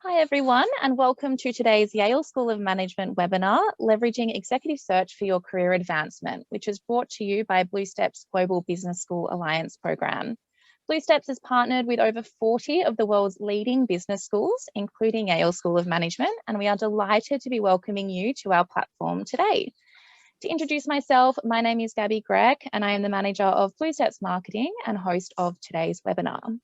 Hi everyone, and welcome to today's Yale School of Management webinar, Leveraging Executive Search for Your Career Advancement, which is brought to you by BlueStep's Global Business School Alliance program. BlueSteps has partnered with over 40 of the world's leading business schools, including Yale School of Management, and we are delighted to be welcoming you to our platform today. To introduce myself, my name is Gabby Gregg, and I am the manager of BlueSteps Marketing and host of today's webinar.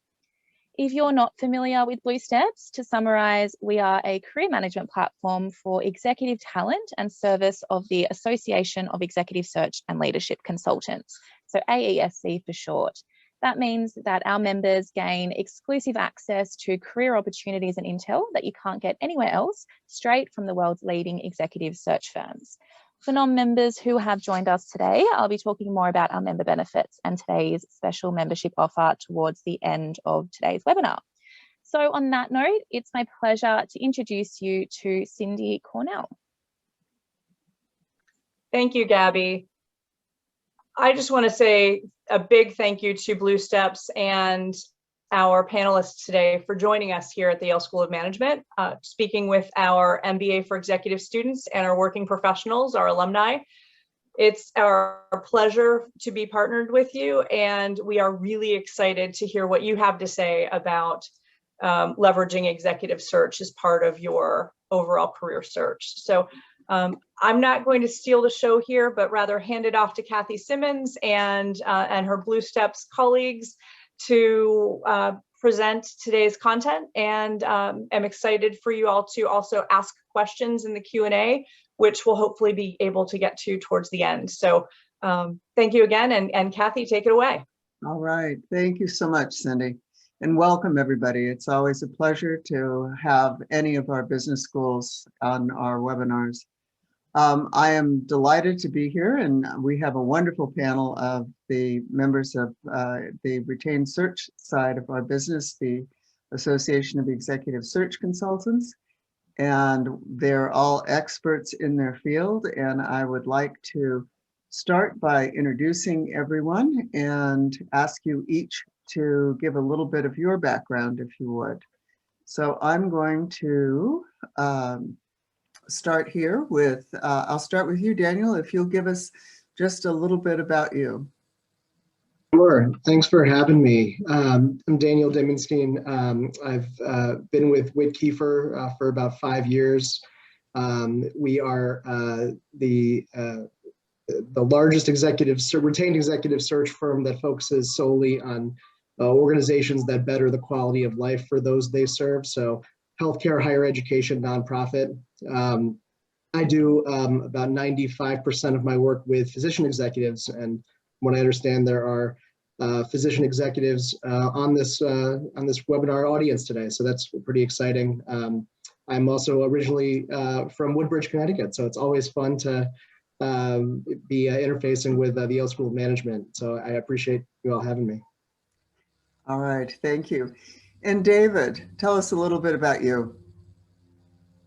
If you're not familiar with BlueSteps, to summarize, we are a career management platform for executive talent and service of the Association of Executive Search and Leadership Consultants, so AESC for short. That means that our members gain exclusive access to career opportunities and intel that you can't get anywhere else, straight from the world's leading executive search firms. For non-members who have joined us today, I'll be talking more about our member benefits and today's special membership offer towards the end of today's webinar. So on that note, it's my pleasure to introduce you to Cindy Cornell. Thank you, Gabby. I just want to say a big thank you to BlueSteps and our panelists today for joining us here at the Yale School of Management, speaking with our MBA for executive students and our working professionals, our alumni. It's our pleasure to be partnered with you, and we are really excited to hear what you have to say about leveraging executive search as part of your overall career search. So I'm not going to steal the show here, but rather hand it off to Kathy Simmons and her BlueSteps colleagues to present today's content, and am excited for you all to also ask questions in the Q&A, which we'll hopefully be able to get to towards the end. So thank you again, and Kathy, take it away. All right, thank you so much, Cindy, and welcome everybody. It's always a pleasure to have any of our business schools on our webinars. I am delighted to be here, and we have a wonderful panel of the members of the retained search side of our business, the Association of Executive Search Consultants, and they're all experts in their field. And I would like to start by introducing everyone and ask you each to give a little bit of your background, if you would. So I'm going to start here with, I'll start with you, Daniel, if you'll give us just a little bit about you. Sure, thanks for having me. I'm Daniel Dimenstein. I've been with Whit Kiefer for about 5 years. We are the largest retained executive search firm that focuses solely on organizations that better the quality of life for those they serve. So healthcare, higher education, nonprofit. I do about 95% of my work with physician executives, and what I understand, there are physician executives on this webinar audience today, so that's pretty exciting. I'm also originally from Woodbridge, Connecticut, so it's always fun to be interfacing with the Yale School of Management. So I appreciate you all having me. All right, thank you. And David, tell us a little bit about you.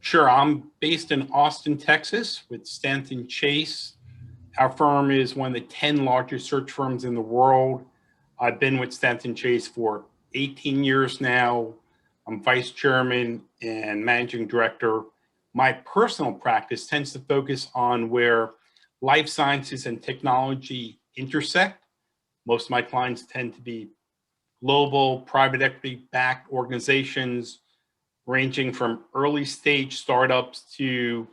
Sure, I'm based in Austin, Texas with Stanton Chase. Our firm is one of the 10 largest search firms in the world. I've been with Stanton Chase for 18 years now. I'm vice chairman and managing director. My personal practice tends to focus on where life sciences and technology intersect. Most of my clients tend to be global private equity backed organizations ranging from early stage startups to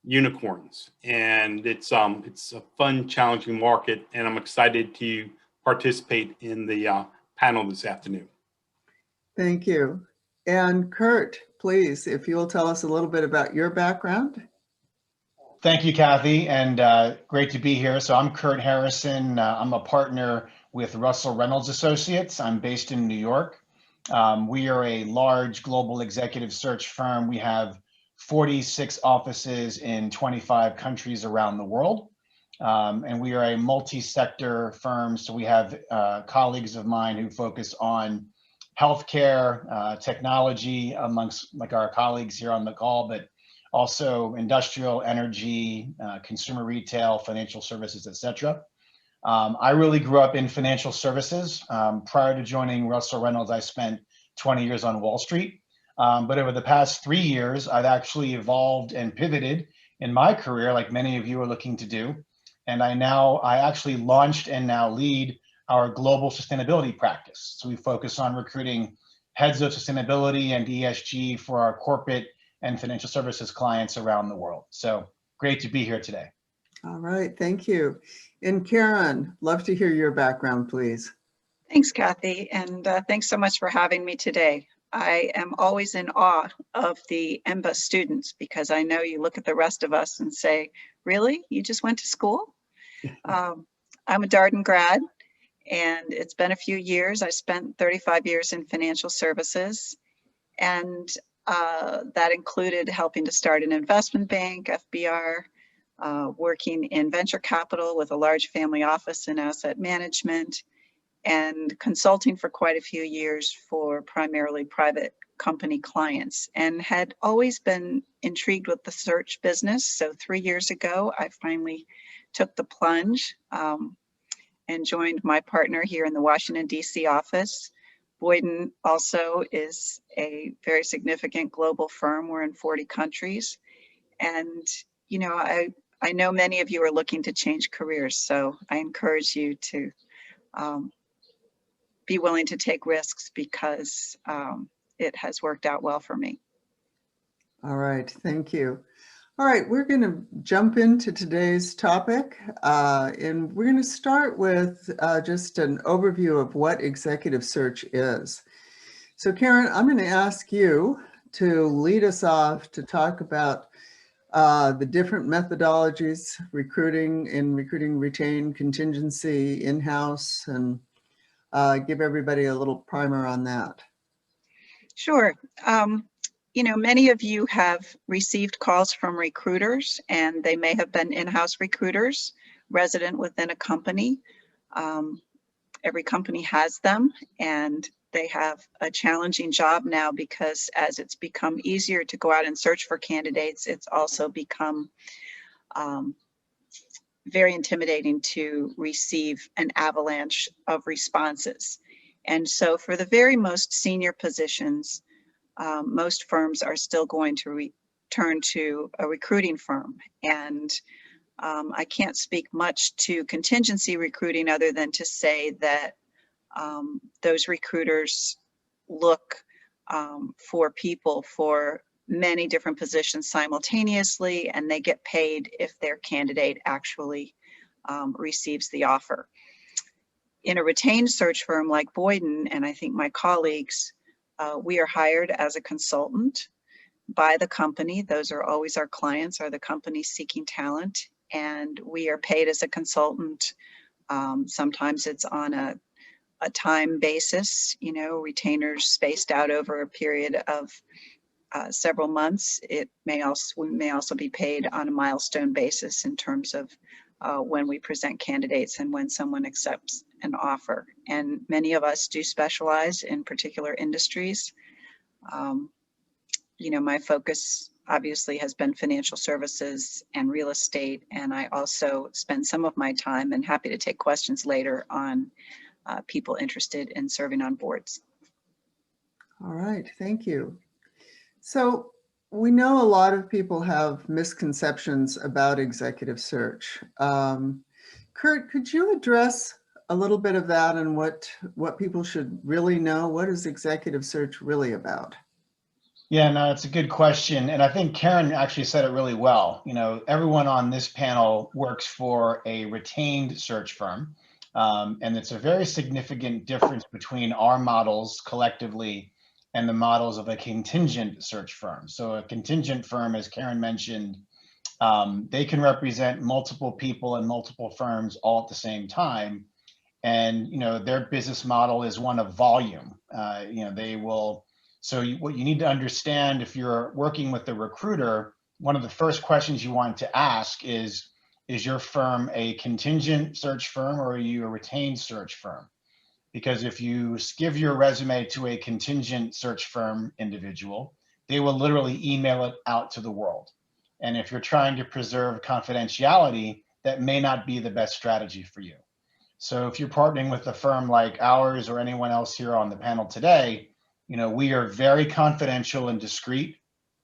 unicorns. And it's a fun, challenging market, and I'm excited to participate in the panel this afternoon. Thank you. And Kurt, please, if you'll tell us a little bit about your background. Thank you, Kathy, and great to be here. So I'm Kurt Harrison. I'm a partner with Russell Reynolds Associates. I'm based in New York. We are a large global executive search firm. We have 46 offices in 25 countries around the world. And we are a multi-sector firm. So we have colleagues of mine who focus on healthcare, technology, amongst like our colleagues here on the call, but also industrial, energy, consumer retail, financial services, etc. I really grew up in financial services. Prior to joining Russell Reynolds, I spent 20 years on Wall Street. But over the past 3 years, I've actually evolved and pivoted in my career, like many of you are looking to do. And I actually launched and now lead our global sustainability practice. So we focus on recruiting heads of sustainability and ESG for our corporate and financial services clients around the world. So great to be here today. All right, thank you. And Karen, love to hear your background, please. Thanks, Kathy, and thanks so much for having me today. I am always in awe of the MBA students because I know you look at the rest of us and say, really? You just went to school? I'm a Darden grad, and it's been a few years. I spent 35 years in financial services, and that included helping to start an investment bank, FBR, working in venture capital with a large family office in asset management, and consulting for quite a few years for primarily private company clients, and had always been intrigued with the search business. So 3 years ago, I finally took the plunge and joined my partner here in the Washington, D.C. office. Boyden also is a very significant global firm. We're in 40 countries. And, you know, I know many of you are looking to change careers, so I encourage you to be willing to take risks because it has worked out well for me. All right, thank you. All right, we're going to jump into today's topic, and we're going to start with just an overview of what executive search is. So Karen, I'm going to ask you to lead us off to talk about the different methodologies, recruiting, retain, contingency, in-house, and give everybody a little primer on that. Sure. You know, many of you have received calls from recruiters, and they may have been in-house recruiters resident within a company. Every company has them, and they have a challenging job now because as it's become easier to go out and search for candidates, it's also become very intimidating to receive an avalanche of responses. And so for the very most senior positions, most firms are still going to return to a recruiting firm. And I can't speak much to contingency recruiting other than to say that those recruiters look for people for many different positions simultaneously, and they get paid if their candidate actually receives the offer. In a retained search firm like Boyden, and I think my colleagues, we are hired as a consultant by the company. Those are always our clients, are the companies seeking talent, and we are paid as a consultant. Sometimes it's on a time basis, you know, retainers spaced out over a period of several months. We may also be paid on a milestone basis in terms of when we present candidates and when someone accepts an offer. And many of us do specialize in particular industries. You know, my focus obviously has been financial services and real estate, and I also spend some of my time, and happy to take questions later, on people interested in serving on boards. All right, thank you. So we know a lot of people have misconceptions about executive search. Kurt, could you address a little bit of that and what people should really know? What is executive search really about? Yeah, no, it's a good question. And I think Karen actually said it really well. You know, everyone on this panel works for a retained search firm. And it's a very significant difference between our models collectively and the models of a contingent search firm. So a contingent firm, as Karen mentioned, they can represent multiple people and multiple firms all at the same time. And, you know, their business model is one of volume. You know, they will, what you need to understand if you're working with a recruiter, one of the first questions you want to ask is your firm a contingent search firm or are you a retained search firm? Because if you give your resume to a contingent search firm individual, they will literally email it out to the world. And if you're trying to preserve confidentiality, that may not be the best strategy for you. So if you're partnering with a firm like ours or anyone else here on the panel today, We are very confidential and discreet.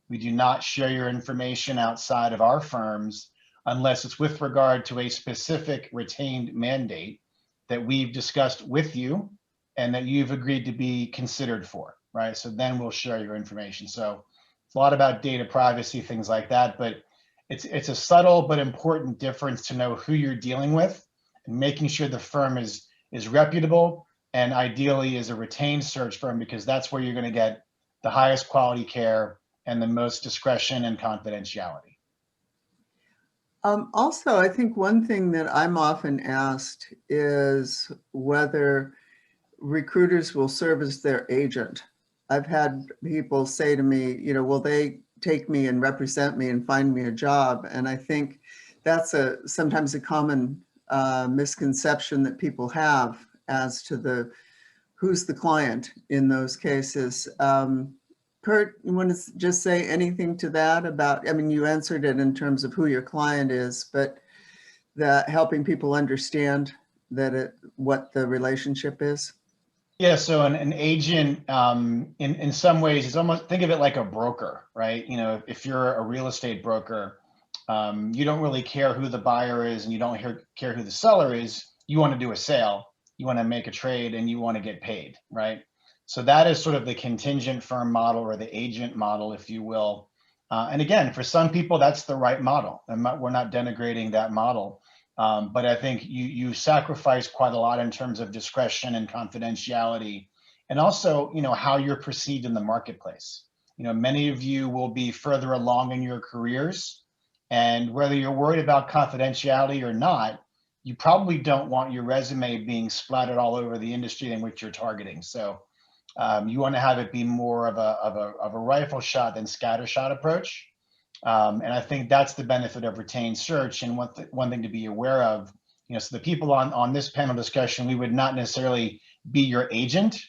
We do not share your information outside of our firms unless it's with regard to a specific retained mandate that we've discussed with you and that you've agreed to be considered for, right? So then we'll share your information. So it's a lot about data privacy, things like that, but it's a subtle but important difference to know who you're dealing with and making sure the firm is reputable and ideally is a retained search firm, because that's where you're going to get the highest quality care and the most discretion and confidentiality. Also, I think one thing that I'm often asked is whether recruiters will serve as their agent. I've had people say to me, will they take me and represent me and find me a job? And I think that's sometimes a common misconception that people have as to who's the client in those cases. Kurt, you want to just say anything to that about, you answered it in terms of who your client is, but that helping people understand what the relationship is? Yeah, so an agent, in some ways, is almost, think of it like a broker, right? If you're a real estate broker, you don't really care who the buyer is and you don't care who the seller is. You want to do a sale, you want to make a trade, and you want to get paid, right? So that is sort of the contingent firm model, or the agent model, if you will. And again, for some people, that's the right model. We're not denigrating that model. But I think you sacrifice quite a lot in terms of discretion and confidentiality, and also, how you're perceived in the marketplace. Many of you will be further along in your careers, and whether you're worried about confidentiality or not, you probably don't want your resume being splattered all over the industry in which you're targeting. So you want to have it be more of a rifle shot than scattershot approach. And I think that's the benefit of retained search. And one thing to be aware of, so the people on this panel discussion, we would not necessarily be your agent.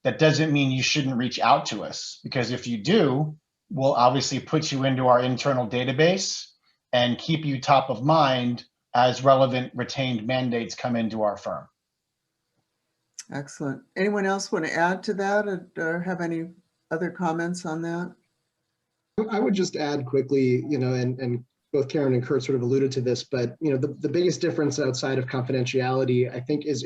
That doesn't mean you shouldn't reach out to us, because if you do, we'll obviously put you into our internal database and keep you top of mind as relevant retained mandates come into our firm. Excellent. Anyone else want to add to that or have any other comments on that? I would just add quickly, and both Karen and Kurt sort of alluded to this, but the biggest difference outside of confidentiality, I think, is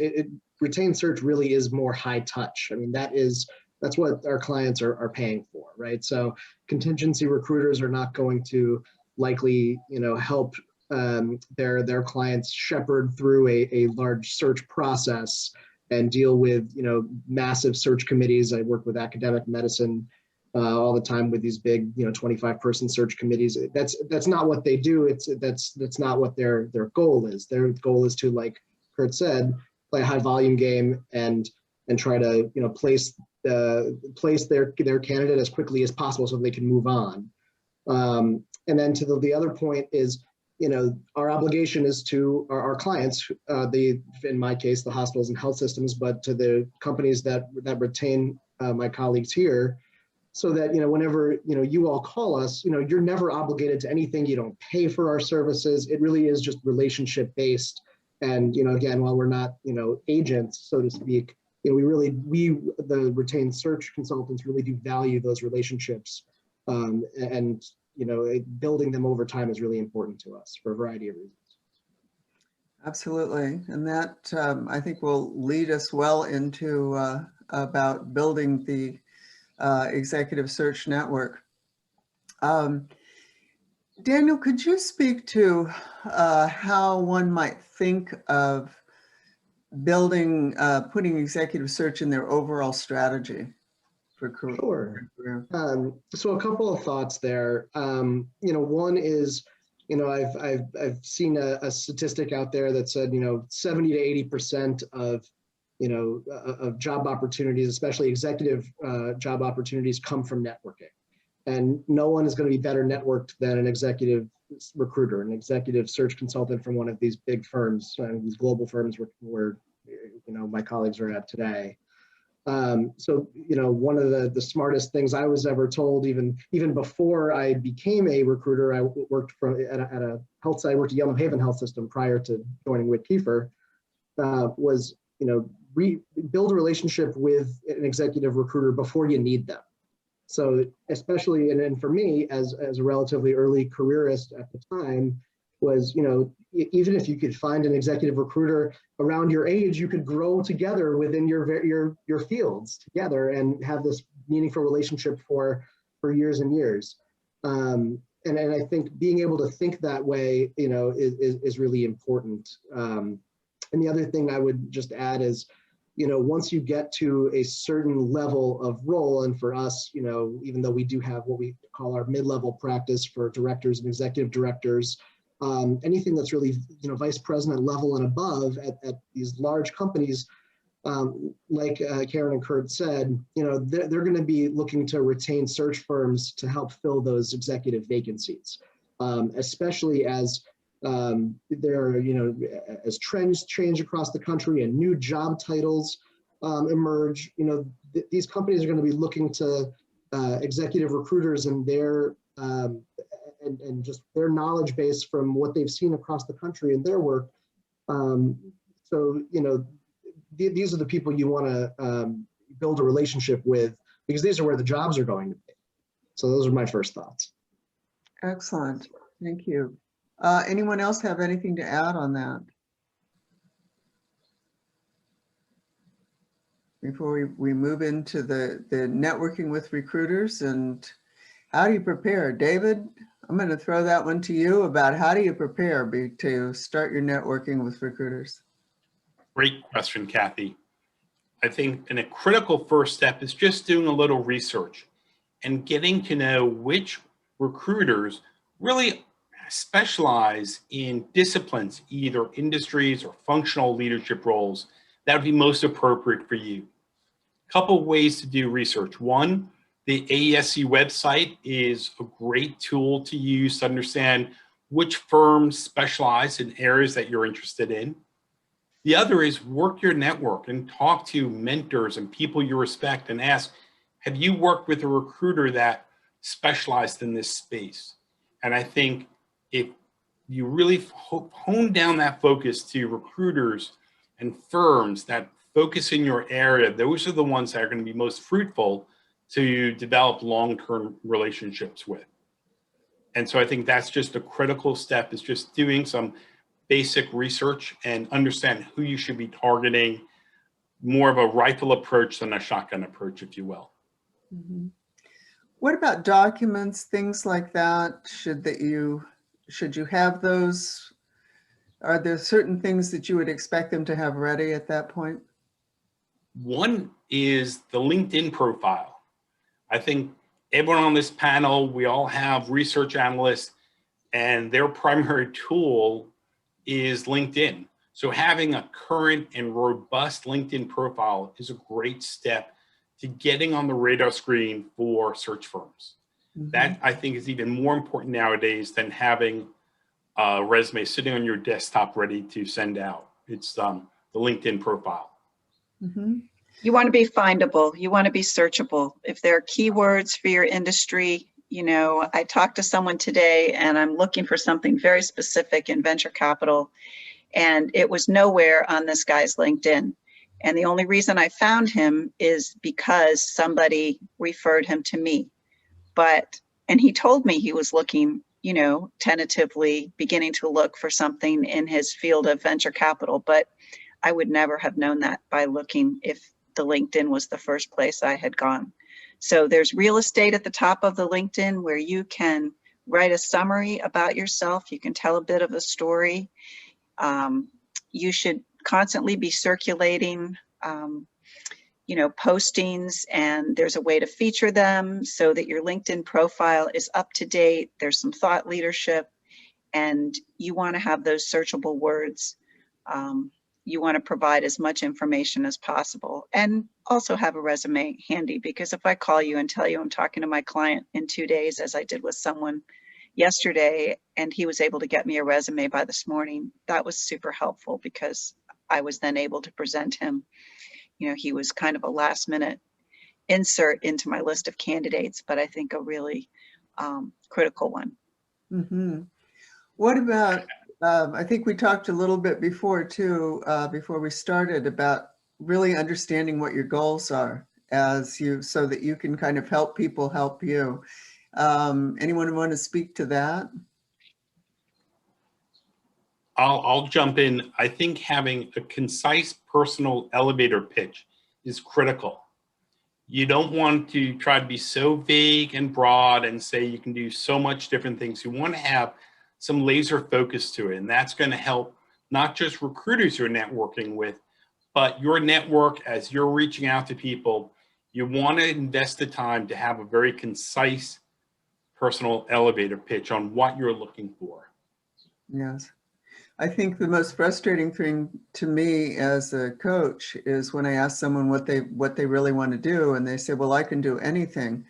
retained search really is more high touch. That's what our clients are paying for, right? So contingency recruiters are not going to likely, help their clients shepherd through a large search process and deal with, massive search committees. I work with academic medicine all the time with these big, 25-person search committees. That's not what they do. That's not what their goal is. Their goal is to, like Kurt said, play a high volume game and try to, place their candidate as quickly as possible so they can move on. And then to the other point is, our obligation is to our clients, in my case, the hospitals and health systems, but to the companies that retain my colleagues here, so that, whenever, you all call us, you're never obligated to anything. You don't pay for our services. It really is just relationship based. And, again, while we're not, agents, so to speak, the retained search consultants really do value those relationships. And building them over time is really important to us for a variety of reasons. Absolutely. And that, I think, will lead us well into about building the executive search network. Daniel, could you speak to how one might think of building, putting executive search in their overall strategy for career? Sure. So a couple of thoughts there. One is, I've seen a statistic out there that said, 70 to 80% of job opportunities, especially executive job opportunities, come from networking. And no one is going to be better networked than an executive recruiter, an executive search consultant from one of these big firms, these global firms where my colleagues are at today. So, one of the smartest things I was ever told, even before I became a recruiter, I worked at a health site. I worked at Yale New Haven Health System prior to joining Whit Kiefer, was, build a relationship with an executive recruiter before you need them. So especially, and for me as a relatively early careerist at the time, was, even if you could find an executive recruiter around your age, you could grow together within your fields together and have this meaningful relationship for years and years. And I think being able to think that way, is really important. And the other thing I would just add is, once you get to a certain level of role, and for us, even though we do have what we call our mid-level practice for directors and executive directors, anything that's really, vice president level and above at these large companies, like Karen and Kurt said, they're going to be looking to retain search firms to help fill those executive vacancies, especially as there are, as trends change across the country and new job titles emerge, these companies are going to be looking to executive recruiters and their and just their knowledge base from what they've seen across the country and their work. So, these are the people you want to build a relationship with, because these are where the jobs are going to be. So those are my first thoughts. Excellent. Thank you. Anyone else have anything to add on that? Before we move into the networking with recruiters, and how do you prepare? David, I'm going to throw that one to you about how do you prepare to start your networking with recruiters? Great question, Kathy. I think a critical first step is just doing a little research and getting to know which recruiters really specialize in disciplines, either industries or functional leadership roles that would be most appropriate for you. A couple ways to do research. One, the AESC website is a great tool to use to understand which firms specialize in areas that you're interested in. The other is work your network and talk to mentors and people you respect and ask, have you worked with a recruiter that specialized in this space? And I think if you really hone down that focus to recruiters and firms that focus in your area, those are the ones that are going to be most fruitful to develop long-term relationships with. And so I think that's just a critical step, is just doing some basic research and understand who you should be targeting, more of a rifle approach than a shotgun approach, if you will. Mm-hmm. What about documents, things like that? Should you have those? Are there certain things that you would expect them to have ready at that point? One is the LinkedIn profile. I think everyone on this panel, we all have research analysts, and their primary tool is LinkedIn. So having a current and robust LinkedIn profile is a great step to getting on the radar screen for search firms. Mm-hmm. That, I think, is even more important nowadays than having a resume sitting on your desktop ready to send out. It's the LinkedIn profile. Mm-hmm. You want to be findable. You want to be searchable. If there are keywords for your industry, I talked to someone today and I'm looking for something very specific in venture capital, and it was nowhere on this guy's LinkedIn. And the only reason I found him is because somebody referred him to me. And he told me he was looking, tentatively beginning to look for something in his field of venture capital, but I would never have known that by looking if the LinkedIn was the first place I had gone. So there's real estate at the top of the LinkedIn where you can write a summary about yourself. You can tell a bit of a story. You should constantly be circulating, postings, and there's a way to feature them so that your LinkedIn profile is up to date. There's some thought leadership, and you want to have those searchable words. You want to provide as much information as possible, and also have a resume handy, because if I call you and tell you I'm talking to my client in 2 days, as I did with someone yesterday, and he was able to get me a resume by this morning, that was super helpful because I was then able to present him. He was kind of a last minute insert into my list of candidates, but I think a really critical one. Mm-hmm. What about, I think we talked a little bit before too, before we started, about really understanding what your goals are so that you can kind of help people help you. Anyone want to speak to that? I'll jump in. I think having a concise personal elevator pitch is critical. You don't want to try to be so vague and broad and say you can do so much different things. You want to have some laser focus to it, and that's going to help not just recruiters you're networking with, but your network as you're reaching out to people. You want to invest the time to have a very concise personal elevator pitch on what you're looking for. Yes. I think the most frustrating thing to me as a coach is when I ask someone what they really want to do, and they say, well, I can do anything.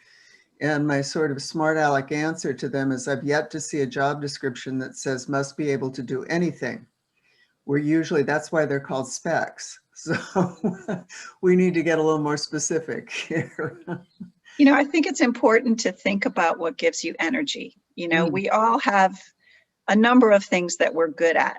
And my sort of smart aleck answer to them is, I've yet to see a job description that says must be able to do anything. Where usually that's why they're called specs. So we need to get a little more specific here. You know, I think it's important to think about what gives you energy. You know, we all have a number of things that we're good at.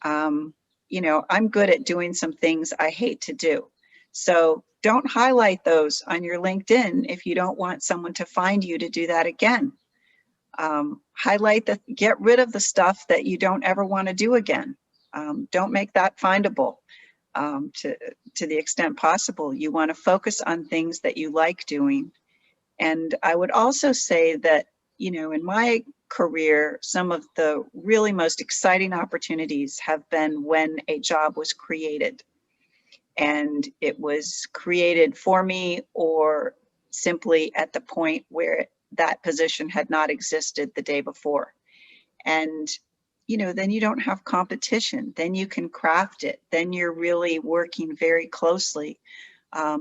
You know, I'm good at doing some things I hate to do. So don't highlight those on your LinkedIn if you don't want someone to find you to do that again. Get rid of the stuff that you don't ever want to do again. Don't make that findable to the extent possible. You want to focus on things that you like doing. And I would also say that, you know, in my career, some of the really most exciting opportunities have been when a job was created. And it was created for me, or simply at the point where that position had not existed the day before. And, you know, then you don't have competition, then you can craft it. Then you're really working very closely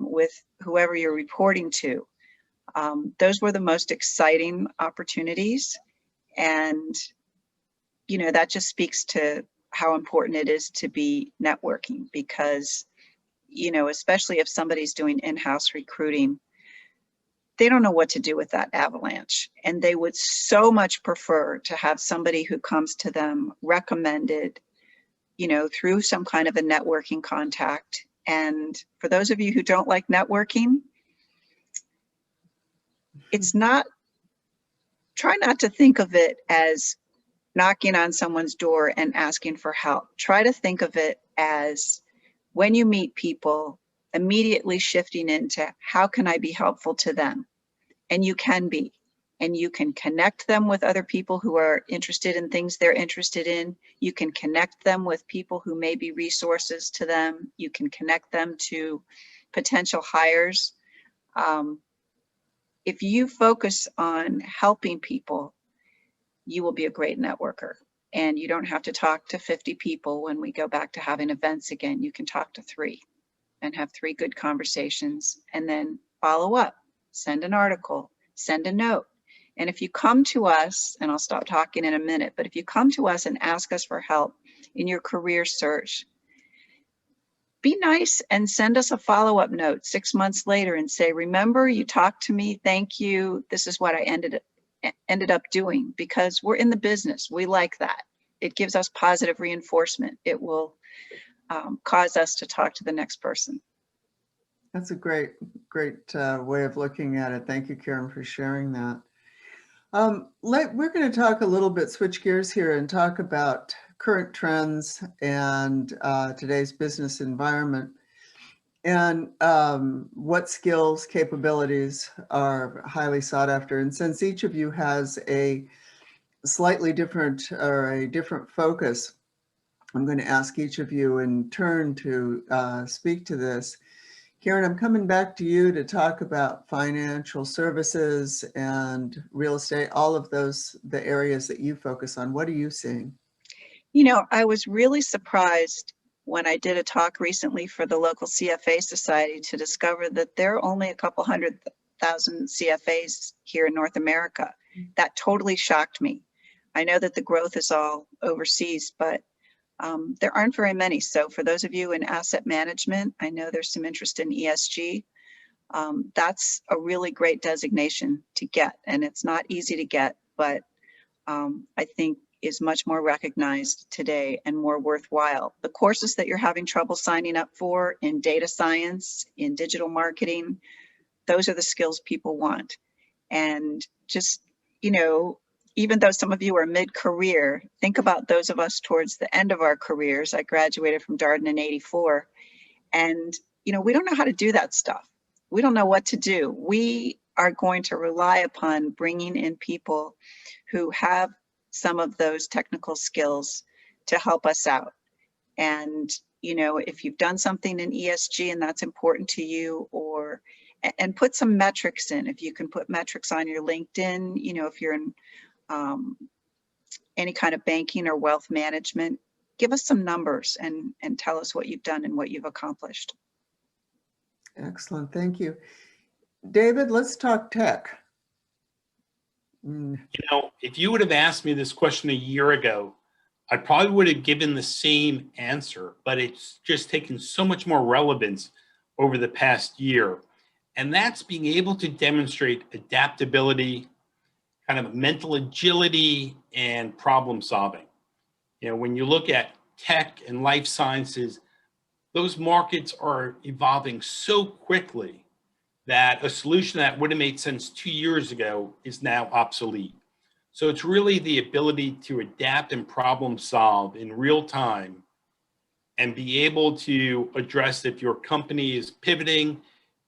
with whoever you're reporting to. Those were the most exciting opportunities. And, you know, that just speaks to how important it is to be networking, because, you know, especially if somebody's doing in-house recruiting, they don't know what to do with that avalanche. And they would so much prefer to have somebody who comes to them recommended, you know, through some kind of a networking contact. And for those of you who don't like networking, try not to think of it as knocking on someone's door and asking for help. Try to think of it as, when you meet people, immediately shifting into how can I be helpful to them? And you can be, and you can connect them with other people who are interested in things they're interested in. You can connect them with people who may be resources to them. You can connect them to potential hires. If you focus on helping people, you will be a great networker. And you don't have to talk to 50 people when we go back to having events again. You can talk to 3 and have 3 good conversations, and then follow up, send an article, send a note. And if you come to us, and I'll stop talking in a minute, but if you come to us and ask us for help in your career search, be nice and send us a follow-up note 6 months later and say, remember, you talked to me, thank you. This is what I ended up doing, because we're in the business. We like that. It gives us positive reinforcement. It will cause us to talk to the next person. That's a great way of looking at it. Thank you, Karen, for sharing that. We're going to talk a little bit, switch gears here, and talk about current trends and today's business environment, and what skills, capabilities are highly sought after. And since each of you has a slightly different or a different focus, I'm going to ask each of you in turn to speak to this. Karen, I'm coming back to you to talk about financial services and real estate, all of those, the areas that you focus on. What are you seeing? You know, I was really surprised when I did a talk recently for the local CFA Society to discover that there are only a couple 100,000 CFAs here in North America. That totally shocked me. I know that the growth is all overseas, but there aren't very many. So for those of you in asset management, I know there's some interest in ESG. That's a really great designation to get, and it's not easy to get, but I think is much more recognized today and more worthwhile. The courses that you're having trouble signing up for in data science, in digital marketing, those are the skills people want. And just, you know, even though some of you are mid-career, think about those of us towards the end of our careers. I graduated from Darden in '84, and, you know, we don't know how to do that stuff. We don't know what to do. We are going to rely upon bringing in people who have some of those technical skills to help us out. And, you know, if you've done something in ESG and that's important to you, or, and put some metrics in. If you can put metrics on your LinkedIn, you know, if you're in any kind of banking or wealth management, give us some numbers and tell us what you've done and what you've accomplished. Excellent, thank you. David, let's talk tech. You know, if you would have asked me this question a year ago, I probably would have given the same answer, but it's just taken so much more relevance over the past year. And that's being able to demonstrate adaptability, kind of mental agility, and problem solving. You know, when you look at tech and life sciences, those markets are evolving so quickly that a solution that would have made sense 2 years ago is now obsolete. So it's really the ability to adapt and problem solve in real time and be able to address if your company is pivoting,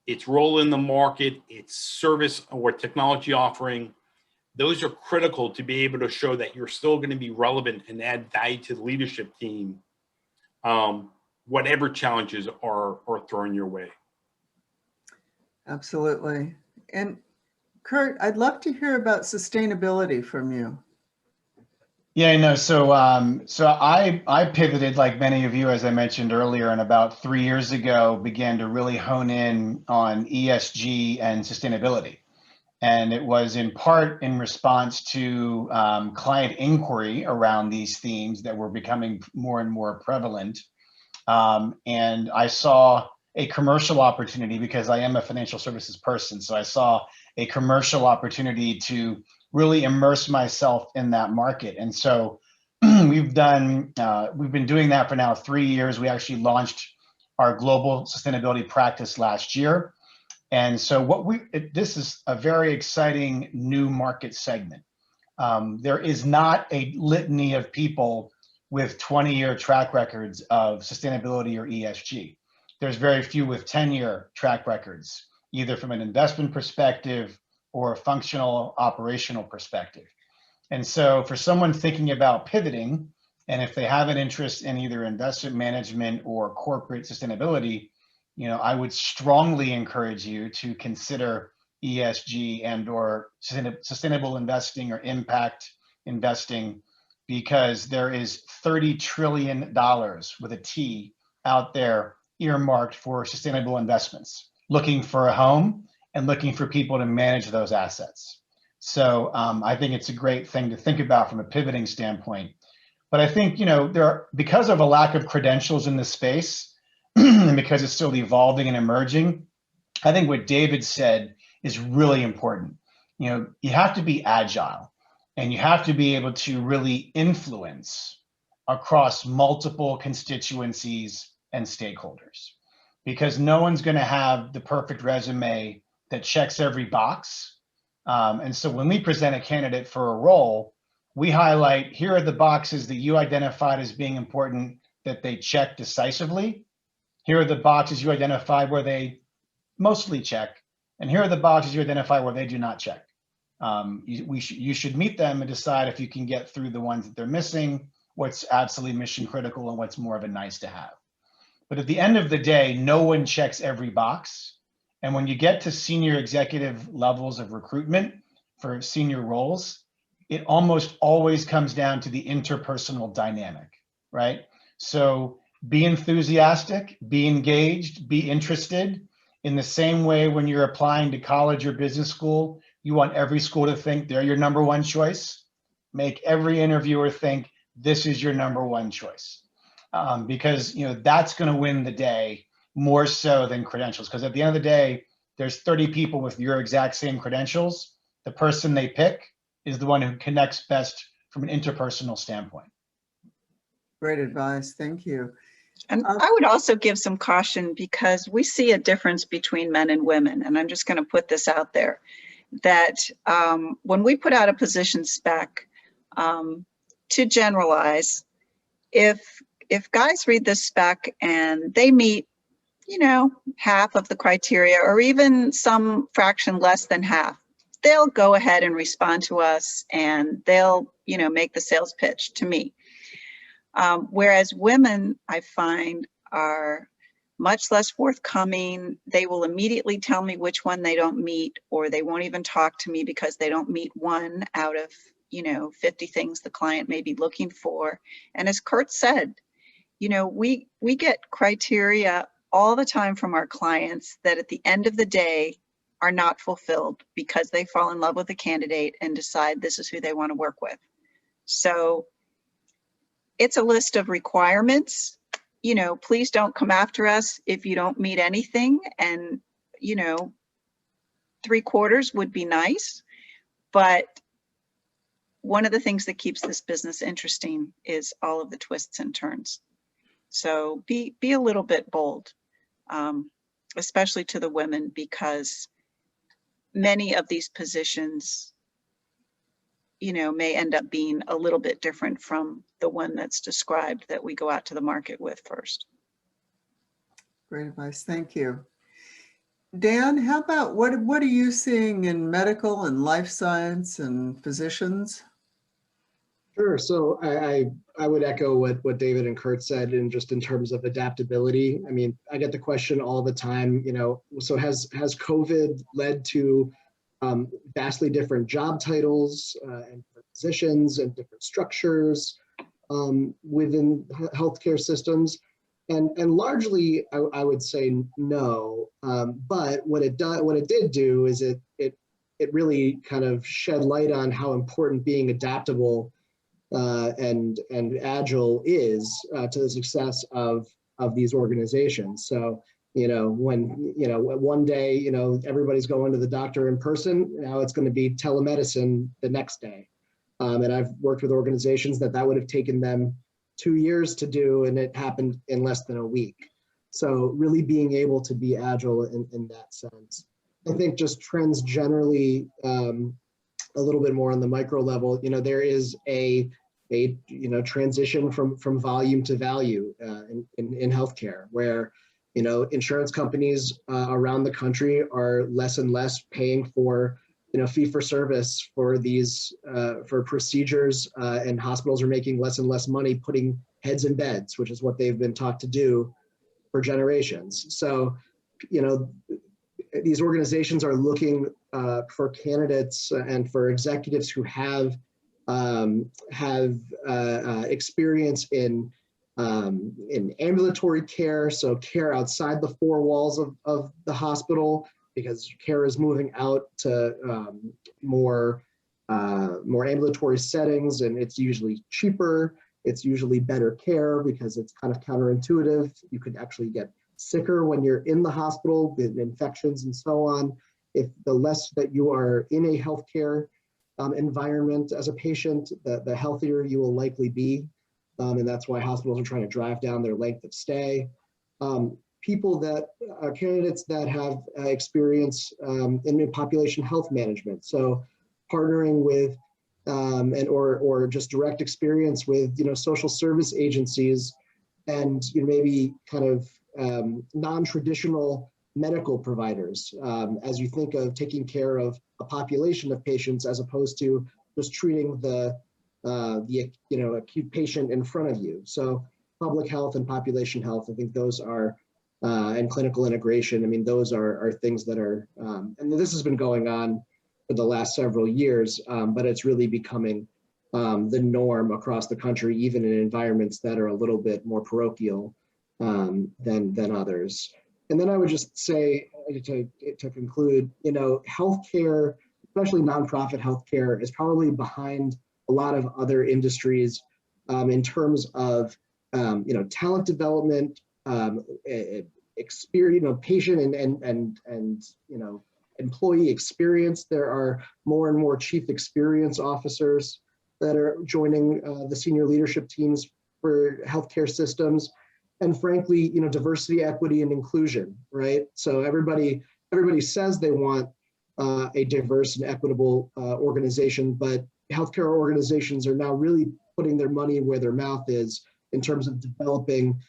its role in the market, its service or technology offering. Those are critical to be able to show that you're still going to be relevant and add value to the leadership team, whatever challenges are thrown your way. Absolutely. And Kurt, I'd love to hear about sustainability from you. Yeah, no. So I pivoted like many of you, as I mentioned earlier, and about 3 years ago began to really hone in on ESG and sustainability. And it was in part in response to client inquiry around these themes that were becoming more and more prevalent. And I saw a commercial opportunity, because I am a financial services person. So I saw a commercial opportunity to really immerse myself in that market. And so we've been doing that for now 3 years. We actually launched our global sustainability practice last year. And so this is a very exciting new market segment. There is not a litany of people with 20-year track records of sustainability or ESG. There's very few with 10-year track records, either from an investment perspective or a functional operational perspective. And so for someone thinking about pivoting, and if they have an interest in either investment management or corporate sustainability, you know, I would strongly encourage you to consider ESG and or sustainable investing or impact investing, because there is $30 trillion with a T out there earmarked for sustainable investments, looking for a home and looking for people to manage those assets. So I think it's a great thing to think about from a pivoting standpoint. But I think, you know, because of a lack of credentials in this space, and because it's still evolving and emerging, I think what David said is really important. You know, you have to be agile, and you have to be able to really influence across multiple constituencies and stakeholders, because no one's going to have the perfect resume that checks every box. And so when we present a candidate for a role, we highlight, here are the boxes that you identified as being important that they check decisively. Here are the boxes you identified where they mostly check. And here are the boxes you identify where they do not check. You should meet them and decide if you can get through the ones that they're missing, what's absolutely mission critical, and what's more of a nice to have. But at the end of the day, no one checks every box. And when you get to senior executive levels of recruitment for senior roles, it almost always comes down to the interpersonal dynamic, right? So be enthusiastic, be engaged, be interested. In the same way, when you're applying to college or business school, you want every school to think they're your number one choice. Make every interviewer think this is your number one choice. Because, you know, that's going to win the day more so than credentials. Because at the end of the day, there's 30 people with your exact same credentials. The person they pick is the one who connects best from an interpersonal standpoint. Great advice. Thank you. And I would also give some caution because we see a difference between men and women. And I'm just going to put this out there that when we put out a position spec, to generalize, if guys read this spec and they meet, you know, half of the criteria or even some fraction less than half, they'll go ahead and respond to us and they'll, you know, make the sales pitch to me. Whereas women, I find, are much less forthcoming. They will immediately tell me which one they don't meet, or they won't even talk to me because they don't meet one out of, you know, 50 things the client may be looking for. And as Kurt said, you know, we get criteria all the time from our clients that at the end of the day are not fulfilled because they fall in love with a candidate and decide this is who they want to work with. So it's a list of requirements. You know, please don't come after us if you don't meet anything. And, you know, 3/4 would be nice. But one of the things that keeps this business interesting is all of the twists and turns. So be a little bit bold, especially to the women, because many of these positions, you know, may end up being a little bit different from the one that's described that we go out to the market with first. Great advice. Thank you. Dan, how about what are you seeing in medical and life science and physicians? Sure. So I would echo what David and Kurt said, in just in terms of adaptability. I mean, I get the question all the time, you know, so has COVID led to vastly different job titles and positions and different structures within healthcare systems? And largely, I would say no. But what it did do is it really kind of shed light on how important being adaptable and agile is to the success of these organizations. So, you know, when, you know, one day, you know, everybody's going to the doctor in person, now it's going to be telemedicine the next day. And I've worked with organizations that would have taken them 2 years to do, and it happened in less than a week. So really being able to be agile in that sense. I think just trends generally, a little bit more on the micro level, you know, there is a you know, transition from volume to value in healthcare, where, you know, insurance companies around the country are less and less paying for, you know, fee for service for these for procedures, and hospitals are making less and less money putting heads in beds, which is what they've been taught to do for generations. So, you know, these organizations are looking for candidates and for executives who have experience in ambulatory care, so care outside the four walls of the hospital, because care is moving out to more ambulatory settings, and it's usually cheaper. It's usually better care because it's kind of counterintuitive. You could actually get sicker when you're in the hospital with infections and so on. If the less that you are in a healthcare environment as a patient, the healthier you will likely be. And that's why hospitals are trying to drive down their length of stay. People that are candidates that have experience in population health management. So partnering with or just direct experience with, you know, social service agencies and, you know, maybe kind of non-traditional medical providers, as you think of taking care of a population of patients as opposed to just treating the you know, acute patient in front of you. So public health and population health, I think those are, and clinical integration, I mean, those are things that are, and this has been going on for the last several years, but it's really becoming the norm across the country, even in environments that are a little bit more parochial than others. And then I would just say, to conclude, you know, healthcare, especially nonprofit healthcare, is probably behind a lot of other industries in terms of, you know, talent development, experience, you know, patient and you know, employee experience. There are more and more chief experience officers that are joining the senior leadership teams for healthcare systems. And frankly, diversity, equity, and inclusion, right? So everybody says they want a diverse and equitable organization, but healthcare organizations are now really putting their money where their mouth is in terms of developing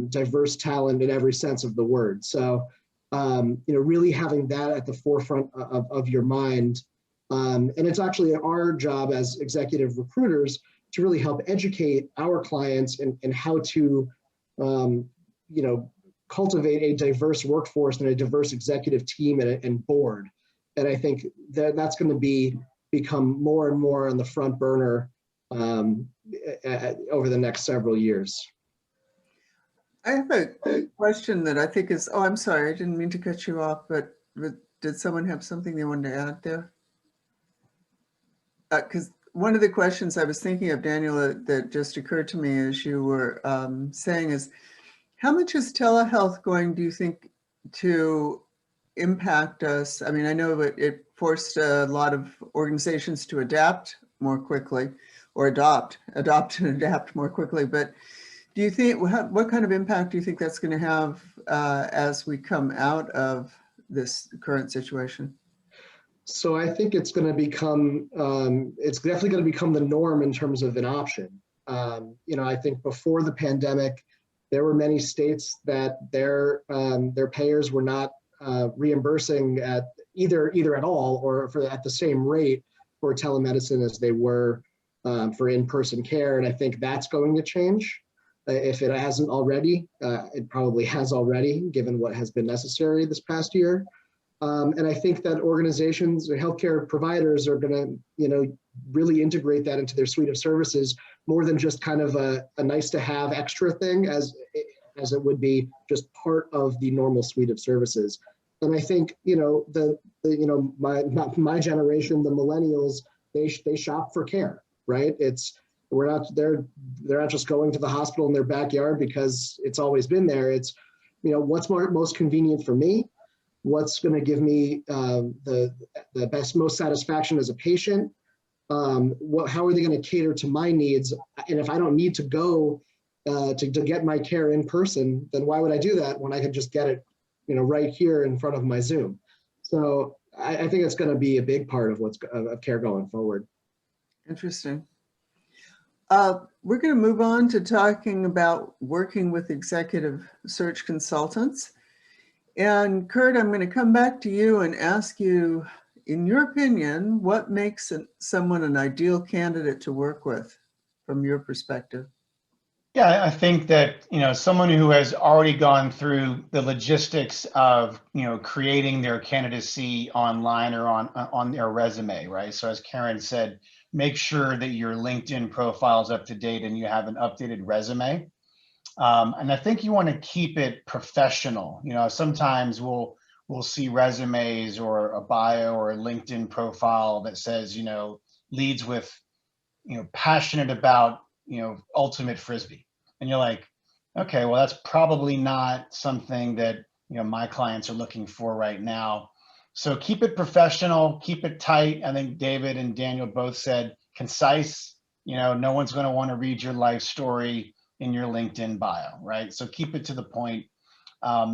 diverse talent in every sense of the word. So, really having that at the forefront of your mind. And it's actually our job as executive recruiters to really help educate our clients in how to, cultivate a diverse workforce and a diverse executive team and board. And I think that's going to become more and more on the front burner over the next several years. I have a question that I think is, oh, I'm sorry, I didn't mean to cut you off, but did someone have something they wanted to add there? Because one of the questions I was thinking of, Daniel, that just occurred to me as you were saying is, how much is telehealth going, do you think, to impact us? I mean, I know that it forced a lot of organizations to adapt more quickly, or adopt and adapt more quickly, but do you think, what kind of impact do you think that's going to have as we come out of this current situation? So I think it's going to become, it's definitely going to become the norm in terms of an option. I think before the pandemic, there were many states that their payers were not reimbursing at either at all or at the same rate for telemedicine as they were for in-person care. And I think that's going to change. If it hasn't already, it probably has already, given what has been necessary this past year. And I think that organizations or healthcare providers are going to, really integrate that into their suite of services more than just kind of a nice to have extra thing as it would be just part of the normal suite of services. And I think, my generation, the millennials, they shop for care, right? They're not just going to the hospital in their backyard because it's always been there. It's, what's most convenient for me, what's going to give me the best, most satisfaction as a patient. How are they going to cater to my needs? And if I don't need to go to get my care in person, then why would I do that when I could just get it, right here in front of my Zoom? So I think it's going to be a big part of of care going forward. Interesting. We're going to move on to talking about working with executive search consultants. And Kurt, I'm going to come back to you and ask you, in your opinion, what makes someone an ideal candidate to work with from your perspective? Yeah, I think that, someone who has already gone through the logistics of, creating their candidacy online or on their resume, right? So as Karen said, make sure that your LinkedIn profile is up to date and you have an updated resume. And I think you want to keep it professional. Sometimes we'll see resumes or a bio or a LinkedIn profile that says, leads with, passionate about, ultimate Frisbee. And you're like, okay, well, that's probably not something that, my clients are looking for right now. So keep it professional, keep it tight. I think David and Daniel both said concise. No one's going to want to read your life story in your LinkedIn bio, right? So keep it to the point.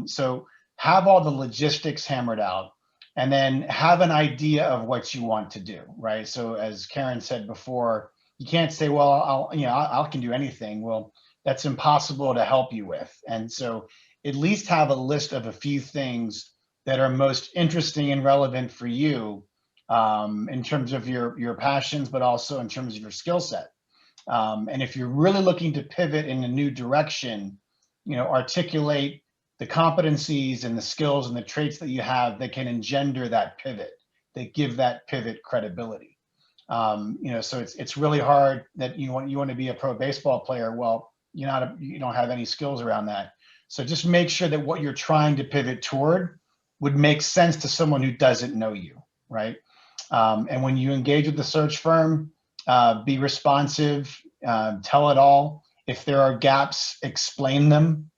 So have all the logistics hammered out, and then have an idea of what you want to do, right? So as Karen said before, you can't say, well, I can do anything. Well, that's impossible to help you with. And so at least have a list of a few things that are most interesting and relevant for you in terms of your passions, but also in terms of your skill set. And if you're really looking to pivot in a new direction, articulate the competencies and the skills and the traits that you have that can engender that pivot, that give that pivot credibility. So it's really hard that you want to be a pro baseball player. Well, you don't have any skills around that. So just make sure that what you're trying to pivot toward would make sense to someone who doesn't know you, right? And when you engage with the search firm, be responsive, tell it all. If there are gaps, explain them.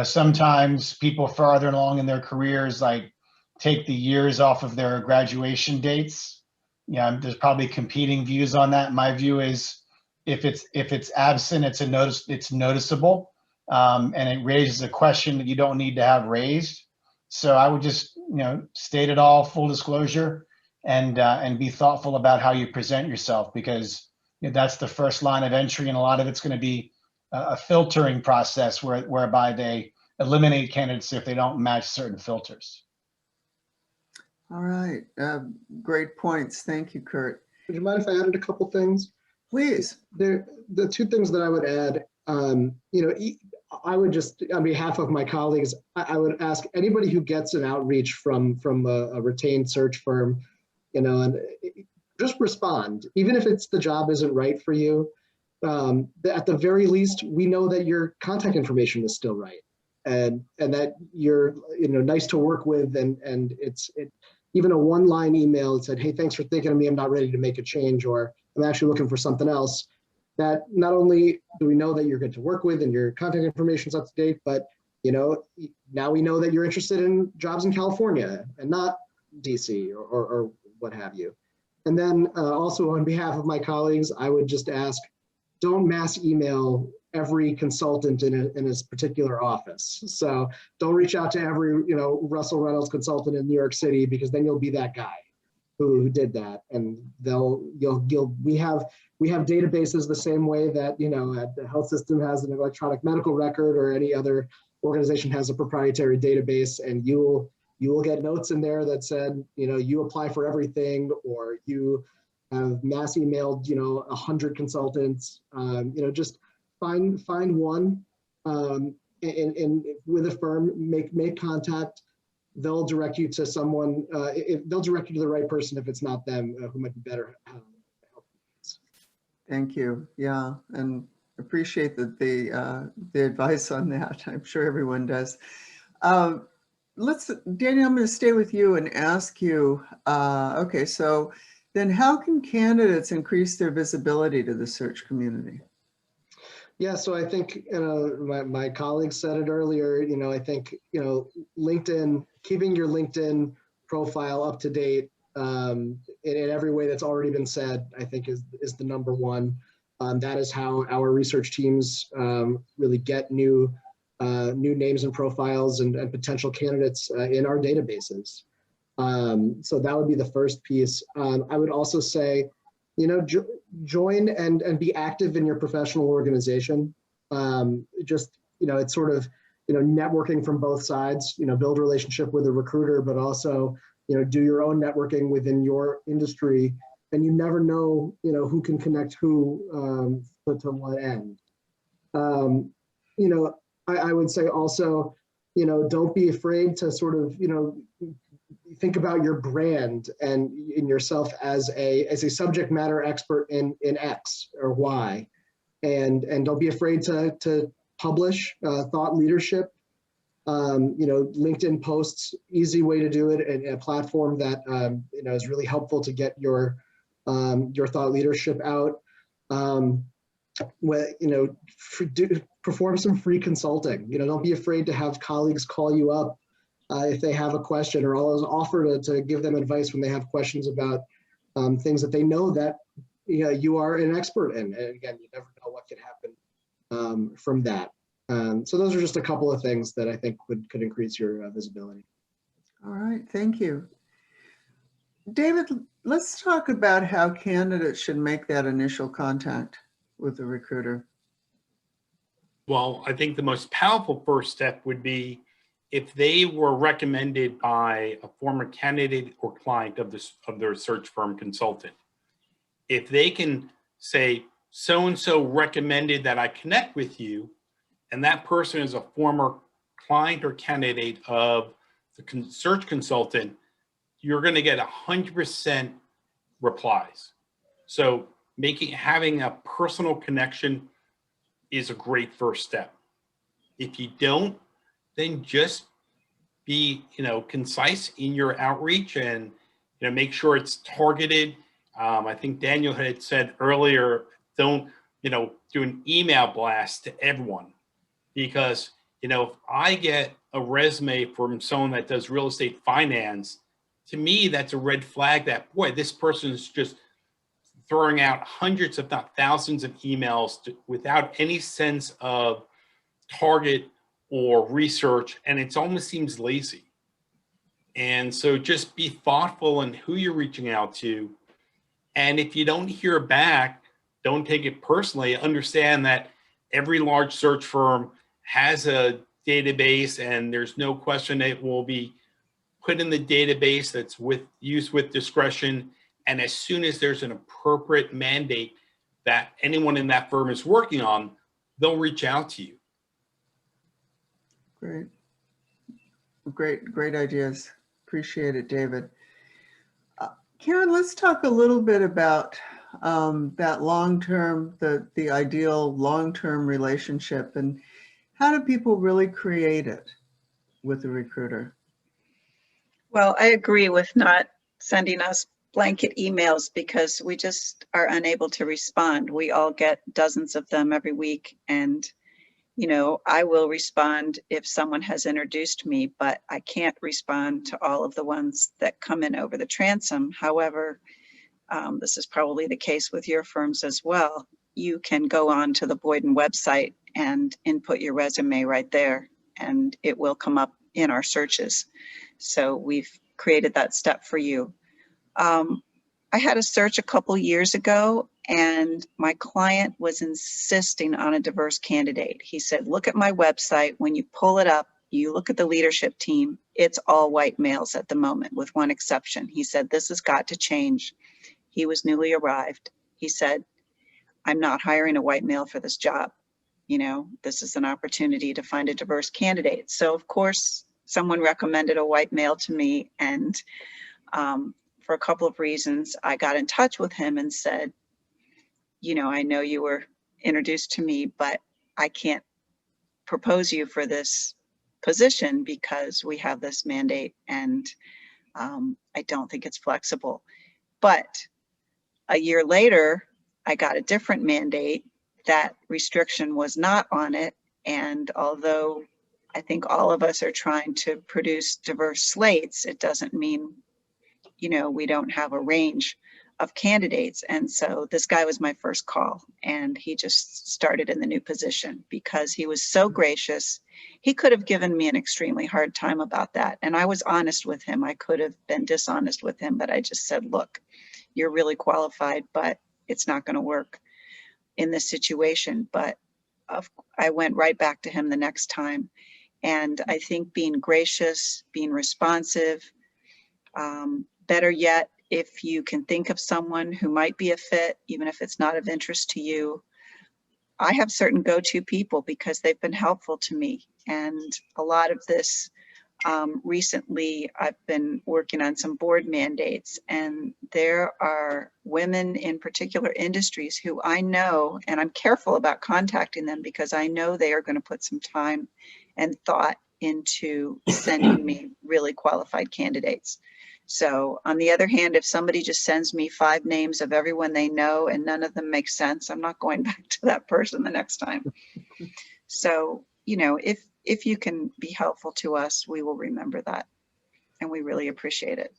Sometimes people farther along in their careers, like take the years off of their graduation dates Yeah, there's probably competing views on that. My view is if it's absent, it's noticeable, and it raises a question that you don't need to have raised. So I would just state it all, full disclosure, and be thoughtful about how you present yourself, because that's the first line of entry, and a lot of it's going to be a filtering process whereby they eliminate candidates if they don't match certain filters. All right. Great points. Thank you, Kurt. Would you mind if I added a couple things? Please. The two things that I would add, I would just, on behalf of my colleagues, I would ask anybody who gets an outreach from a retained search firm, and just respond, even if the job isn't right for you. At the very least, we know that your contact information is still right, and that you're nice to work with, and even a one-line email that said, hey, thanks for thinking of me, I'm not ready to make a change, or I'm actually looking for something else. That not only do we know that you're good to work with and your contact information is up to date, but now we know that you're interested in jobs in California and not DC or what have you. And then also on behalf of my colleagues, I would just ask, don't mass email every consultant in a particular office. So don't reach out to every Russell Reynolds consultant in New York City, because then you'll be that guy who did that, and we have databases the same way that the health system has an electronic medical record, or any other organization has a proprietary database, and you will get notes in there that said you apply for everything, or you have mass emailed 100 consultants. Just find one and with a firm, make contact. They'll direct you to someone. They'll direct you to the right person if it's not them, who might be better. Thank you. Yeah, and appreciate the advice on that. I'm sure everyone does. Daniel, I'm going to stay with you and ask you. Okay, so then how can candidates increase their visibility to the search community? Yeah, so I think my colleague said it earlier. I think LinkedIn, keeping your LinkedIn profile up to date in every way that's already been said, I think is the number one. That is how our research teams really get new names and profiles and potential candidates in our databases. So that would be the first piece. I would also say, join and be active in your professional organization. It's sort of, networking from both sides, build a relationship with a recruiter, but also, do your own networking within your industry, and you never know, who can connect who to what end. I would say also, don't be afraid to sort of, think about your brand and in yourself as a subject matter expert in X or Y, and don't be afraid to publish thought leadership. LinkedIn posts, easy way to do it, and a platform that is really helpful to get your thought leadership out. Perform some free consulting. Don't be afraid to have colleagues call you up if they have a question, or always offer to give them advice when they have questions about things that they know that you are an expert in. And again, you never know what could happen from that. So those are just a couple of things that I think could increase your visibility. All right, thank you. David, let's talk about how candidates should make that initial contact with the recruiter. Well, I think the most powerful first step would be if they were recommended by a former candidate or client of their search firm consultant. If they can say, so-and-so recommended that I connect with you, and that person is a former client or candidate of the search consultant, you're going to get 100% replies. So having a personal connection is a great first step. If you don't, then just be, concise in your outreach, and make sure it's targeted. I think Daniel had said earlier, don't do an email blast to everyone, because if I get a resume from someone that does real estate finance, to me, that's a red flag that, boy, this person is just throwing out hundreds, if not thousands of emails without any sense of target or research, and it almost seems lazy. And so just be thoughtful in who you're reaching out to. And if you don't hear back, don't take it personally. Understand that every large search firm has a database, and there's no question it will be put in the database that's used with discretion. And as soon as there's an appropriate mandate that anyone in that firm is working on, they'll reach out to you. Great ideas. Appreciate it, David. Karen, let's talk a little bit about that long-term, the ideal long-term relationship, and how do people really create it with a recruiter? Well, I agree with not sending us blanket emails because we just are unable to respond. We all get dozens of them every week, and I will respond if someone has introduced me, but I can't respond to all of the ones that come in over the transom. However, this is probably the case with your firms as well. You can go on to the Boyden website and input your resume right there, and it will come up in our searches. So we've created that step for you. I had a search a couple years ago, and my client was insisting on a diverse candidate. He said, look at my website. When you pull it up, you look at the leadership team, it's all white males at the moment, with one exception. He said, this has got to change. He was newly arrived. He said, I'm not hiring a white male for this job. This is an opportunity to find a diverse candidate. So of course, someone recommended a white male to me, and for a couple of reasons, I got in touch with him and said, I know you were introduced to me, but I can't propose you for this position because we have this mandate, and I don't think it's flexible. But a year later, I got a different mandate. That restriction was not on it. And although I think all of us are trying to produce diverse slates, it doesn't mean, we don't have a range of candidates. And so this guy was my first call, and he just started in the new position because he was so gracious. He could have given me an extremely hard time about that, and I was honest with him. I could have been dishonest with him, but I just said, look, you're really qualified, but it's not going to work in this situation. But I went right back to him the next time. And I think being gracious, being responsive, better yet, if you can think of someone who might be a fit, even if it's not of interest to you. I have certain go-to people because they've been helpful to me. And a lot of this, recently, I've been working on some board mandates, and there are women in particular industries who I know, and I'm careful about contacting them because I know they are going to put some time and thought into sending me really qualified candidates. So on the other hand, if somebody just sends me 5 names of everyone they know and none of them make sense, I'm not going back to that person the next time. So, if you can be helpful to us, we will remember that. And we really appreciate it.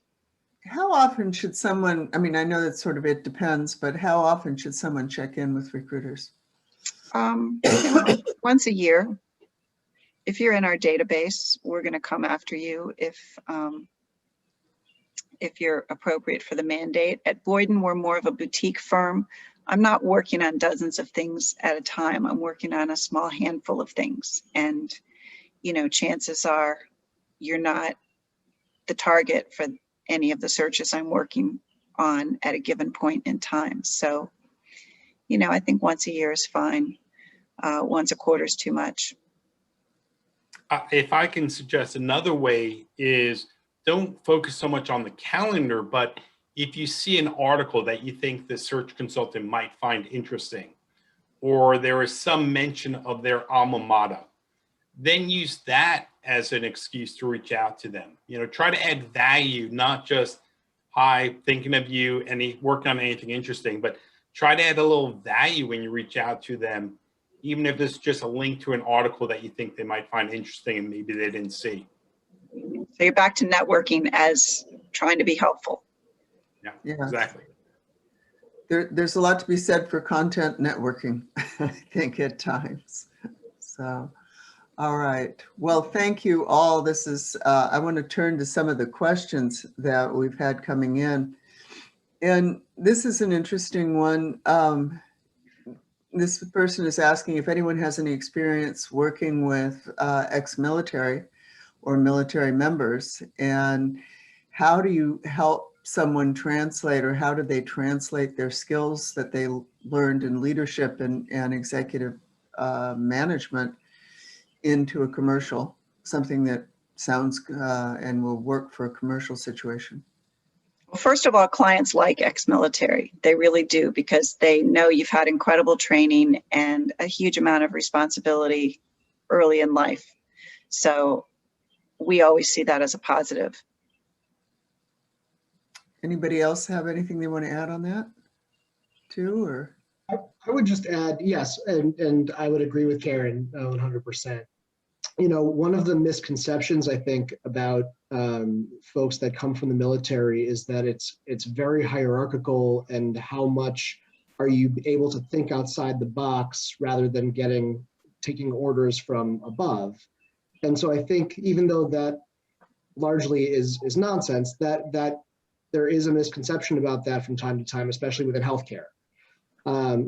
How often should someone, I know that sort of it depends, but how often should someone check in with recruiters? Once a year. If you're in our database, we're going to come after you if you're appropriate for the mandate. At Boyden, we're more of a boutique firm. I'm not working on dozens of things at a time. I'm working on a small handful of things. And, chances are you're not the target for any of the searches I'm working on at a given point in time. So, I think once a year is fine. Once a quarter is too much. If I can suggest another way is, don't focus so much on the calendar, but if you see an article that you think the search consultant might find interesting, or there is some mention of their alma mater, then use that as an excuse to reach out to them. Try to add value, not just, hi, thinking of you, and working on anything interesting, but try to add a little value when you reach out to them, even if it's just a link to an article that you think they might find interesting and maybe they didn't see. So you're back to networking as trying to be helpful. Yeah, Yeah. exactly. There's a lot to be said for content networking, I think, at times. So, all right. Well, thank you all. This is, I want to turn to some of the questions that we've had coming in. And this is an interesting one. This person is asking if anyone has any experience working with ex-military or military members, and how do you help someone translate, or how do they translate their skills that they learned in leadership and executive management into a commercial, something that sounds and will work for a commercial situation? Well, first of all, clients like ex-military. They really do, because they know you've had incredible training and a huge amount of responsibility early in life. So we always see that as a positive. Anybody else have anything they want to add on that too, or? I would just add, yes, and I would agree with Karen 100%. You know, one of the misconceptions I think about folks that come from the military is that it's very hierarchical, and how much are you able to think outside the box rather than taking orders from above. And so I think, even though that largely is nonsense, that there is a misconception about that from time to time, especially within healthcare.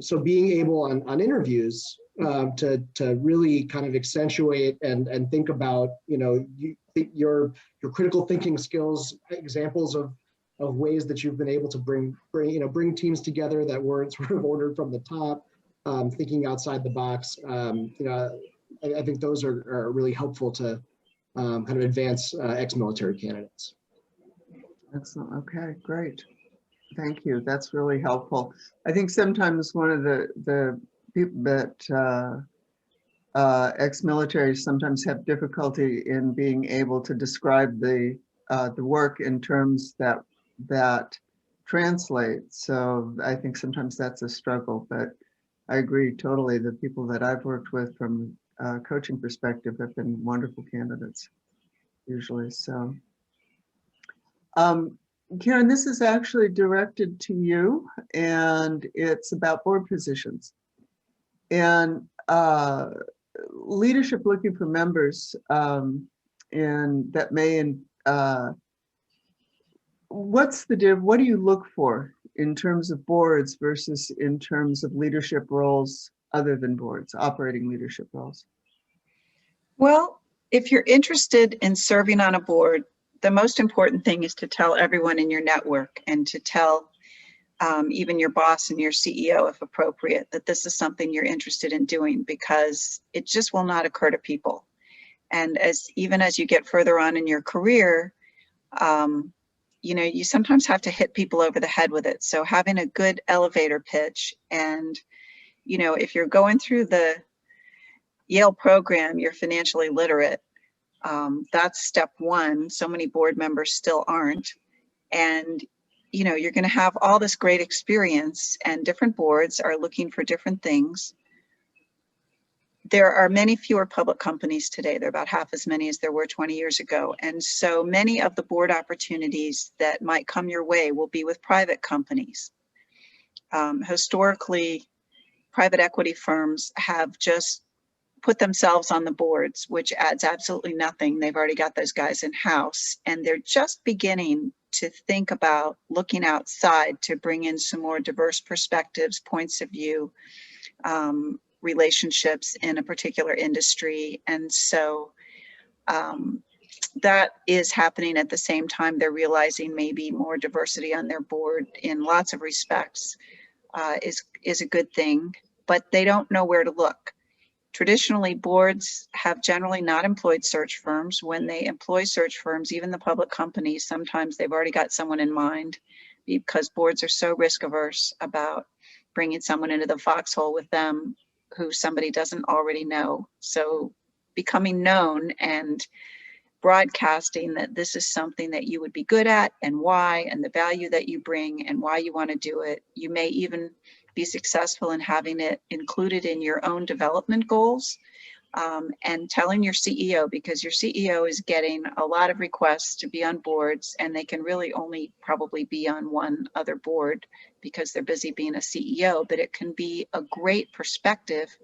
So being able on interviews to really kind of accentuate and think about, you know, your critical thinking skills, examples of ways that you've been able to bring teams together that weren't sort of ordered from the top, thinking outside the box. You know, I think those are really helpful to kind of advance ex-military candidates. Excellent. Okay, great. Thank you. That's really helpful. I think sometimes one of the people that ex-military sometimes have difficulty in being able to describe the work in terms that translate. So I think sometimes that's a struggle, but I agree totally. The people that I've worked with from a coaching perspective have been wonderful candidates usually. So. Karen, this is actually directed to you, and it's about board positions and leadership looking for members, and that may. What do you look for in terms of boards versus in terms of leadership roles other than boards, operating leadership roles? Well, if you're interested in serving on a board, the most important thing is to tell everyone in your network, and to tell even your boss and your CEO, if appropriate, that this is something you're interested in doing, because it just will not occur to people. And even as you get further on in your career, you know, you sometimes have to hit people over the head with it. So having a good elevator pitch, and, you know, if you're going through the Yale program, you're financially literate. That's step one. So many board members still aren't. And, you know, you're going to have all this great experience, and different boards are looking for different things. There are many fewer public companies today. There are about half as many as there were 20 years ago. And so many of the board opportunities that might come your way will be with private companies. Historically, private equity firms have just put themselves on the boards, which adds absolutely nothing. They've already got those guys in house, and they're just beginning to think about looking outside to bring in some more diverse perspectives, points of view, relationships in a particular industry. And so that is happening at the same time they're realizing maybe more diversity on their board in lots of respects is a good thing, but they don't know where to look. Traditionally, boards have generally not employed search firms. When they employ search firms, even the public companies, sometimes they've already got someone in mind, because boards are so risk averse about bringing someone into the foxhole with them who somebody doesn't already know. So becoming known and broadcasting that this is something that you would be good at, and why, and the value that you bring, and why you want to do it. You may even be successful in having it included in your own development goals. and telling your CEO, because your CEO is getting a lot of requests to be on boards, and they can really only probably be on one other board because they're busy being a CEO, but it can be a great perspective